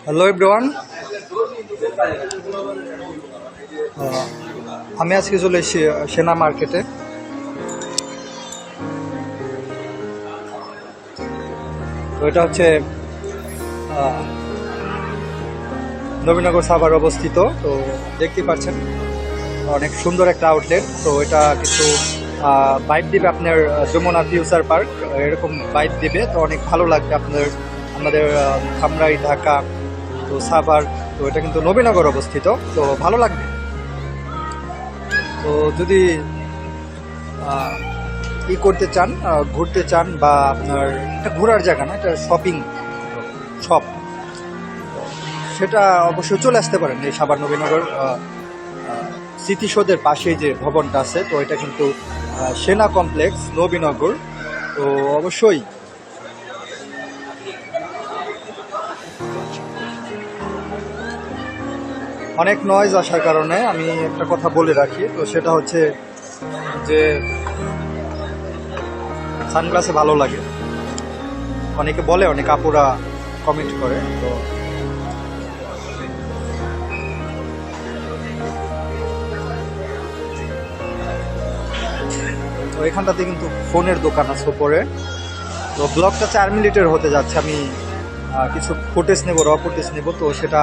Hello everyone, আমি আজকে চলে এসেছি সেনা মার্কেটে। তো এটা হচ্ছে নবীনগর সাভার অবস্থিত। তো দেখতেই পাচ্ছেন অনেক সুন্দর একটা আউটলেট। তো এটা কিন্তু বাইক দিবে আপনার যমুনা ফিউচার পার্ক, এরকম বাইক দিবে। তো অনেক ভালো লাগবে আমাদের ধামরাই, ঢাকা, তো সাভার। তো এটা কিন্তু নবীনগর অবস্থিত, তো ভালো লাগবে। তো যদি ই করতে চান, ঘুরতে চান, বা আপনার এটা ঘোরার জায়গা না, এটা শপিং শপ, সেটা অবশ্যই চলে আসতে পারেন এই সাভার নবীনগর স্মৃতিসৌধের পাশেই যে ভবনটা আছে। তো এটা কিন্তু সেনা কমপ্লেক্স নবীনগর। তো অবশ্যই অনেক নয়েজ আসার কারণে আমি একটা কথা বলে রাখি। তো সেটা হচ্ছে যে সানগ্লাসে ভালো লাগে, অনেকে বলে, অনেক আপুরা কমেন্ট করে। তো এখানটাতে কিন্তু ফোনের দোকান আছে উপরে। তো ব্লগটা 4 মিনিটের হতে যাচ্ছে। আমি কিছু ফুটেজ নেব, র ফুটেজ নেব। তো সেটা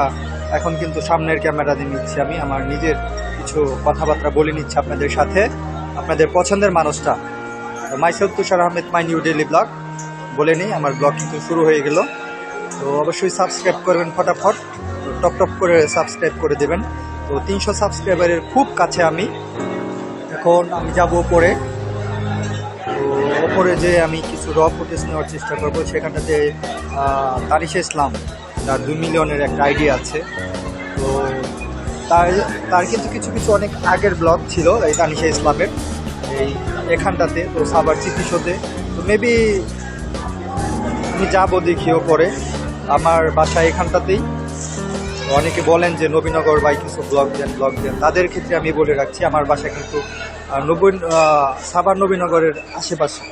এখন কিন্তু সামনের ক্যামেরা দিয়ে নিচ্ছি। আমি আমার নিজের কিছু কথাবার্তা বলে নিচ্ছি আপনাদের সাথে, আপনাদের পছন্দের মানুষটা। Myself Tushar Ahmed, my new daily blog বলে নিই। আমার ব্লগ কিন্তু শুরু হয়ে গেল। তো অবশ্যই সাবস্ক্রাইব করবেন ফটাফট, টপ টপ করে সাবস্ক্রাইব করে দেবেন। তো 300 সাবস্ক্রাইবারের খুব কাছে আমি। এখন আমি যাব উপরে। তো ওপরে যে আমি কিছু র ফুটেজ নেওয়ার চেষ্টা করবো। সেখানটাতে তানিশা ইসলাম, তার 2 মিলিয়নের একটা আইডিয়া আছে। তো তার কিন্তু কিছু অনেক আগের ব্লগ ছিল এই তানিশা ইসলামের এখানটাতে। তো সাভার স্মৃতিসৌধে। তো মেবি আমি যাবো, দেখিও পরে। আমার বাসা এখানটাতেই। অনেকে বলেন যে নবীনগর বাই কিছু ব্লগ দেন। তাদের ক্ষেত্রে আমি বলে রাখছি, আমার বাসা কিন্তু সাভার নবীনগরের আশেপাশে।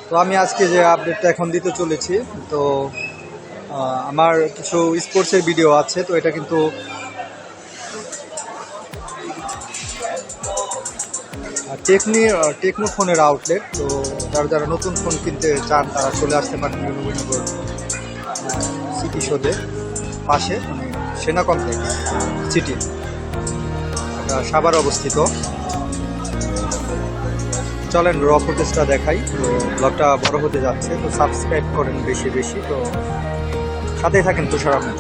তো আমি আজকে যে আপডেটটা এখন দিতে চলেছি, তো আমার কিছু স্পোর্টসের ভিডিও আছে। তো এটা কিন্তু টেকনো ফোনের আউটলেট। তো যারা নতুন ফোন কিনতে চান তারা চলে আসতে পারেন নবীনগর স্মৃতিসৌধের পাশে, মানে সেনা কমপ্লেক্স সিটি, এটা সাভার অবস্থিত। চলেন র ফুটেজটা দেখাই। তো ব্লগটা বড় হতে যাচ্ছে, তো সাবস্ক্রাইব করেন বেশি বেশি। তো সাথেই থাকেন তুষার আহমেদ।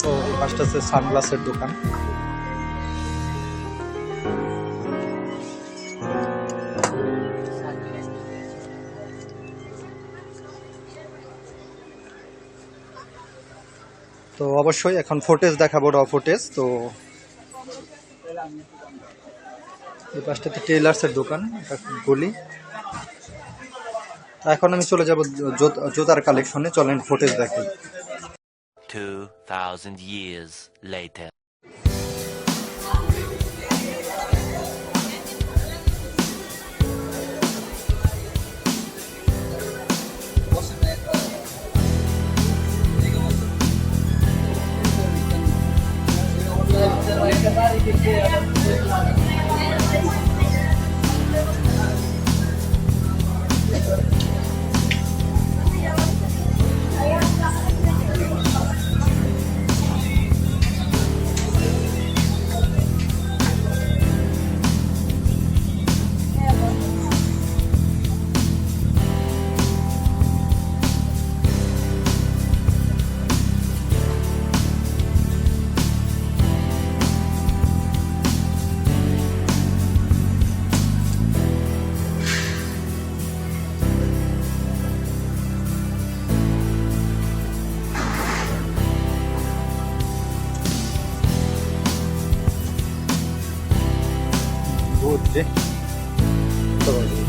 তো এই পাশটা হচ্ছে সানগ্লাসের দোকান। তো অবশ্যই এখন ফুটেজ দেখাবো, র ফুটেজ। তো এই পাশটাতে টেইলার্সের দোকান, এটা গলি। এখন আমি চলে যাব জুতার কালেকশনে। চলেন ফুটেজ দেখাই। 2000 years later. মোটামুটি।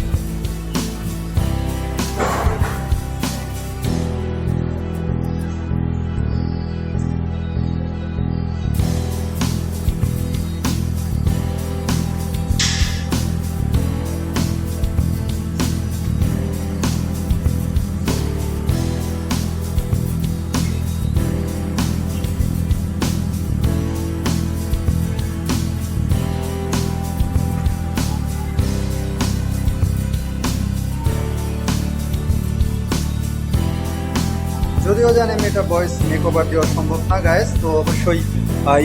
যদিও জানি আমি এটা ভয়েস মেকওভার দেওয়া সম্ভব না গাইস, তো অবশ্যই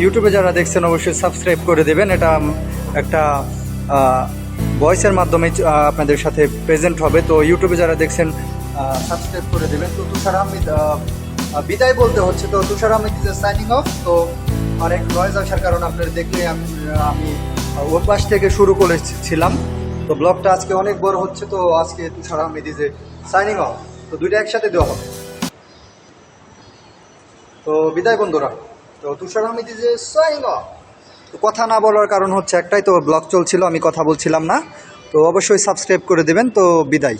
ইউটিউবে যারা দেখছেন অবশ্যই সাবস্ক্রাইব করে দেবেন। এটা একটা ভয়েসের মাধ্যমে আপনাদের সাথে প্রেজেন্ট হবে, তো ইউটিউবে যারা দেখছেন সাবস্ক্রাইব করে দেবেন। তো তুষার আহমেদ বিদায় বলতে হচ্ছে, তো তুষার আহমেদ ইজ সাইনিং অফ। তো অনেক নয়েজ আসার কারণে আপনারা দেখলে আমি ওর পাশ থেকে শুরু করেছিলাম। তো ব্লগটা আজকে অনেক বড় হচ্ছে, তো আজকে তুষার আহমেদ ইজ সাইনিং অফ। তো দুইটা একসাথে দেওয়া হবে। তো বিদায় বন্ধুরা, তো তুষার আহমেদ ইজ সাইনিং অফ। তো কথা না বলার কারণ হচ্ছে একটাই, তো ব্লগ চলছিল, আমি কথা বলছিলাম না। তো অবশ্যই সাবস্ক্রাইব করে দেবেন। তো বিদায়।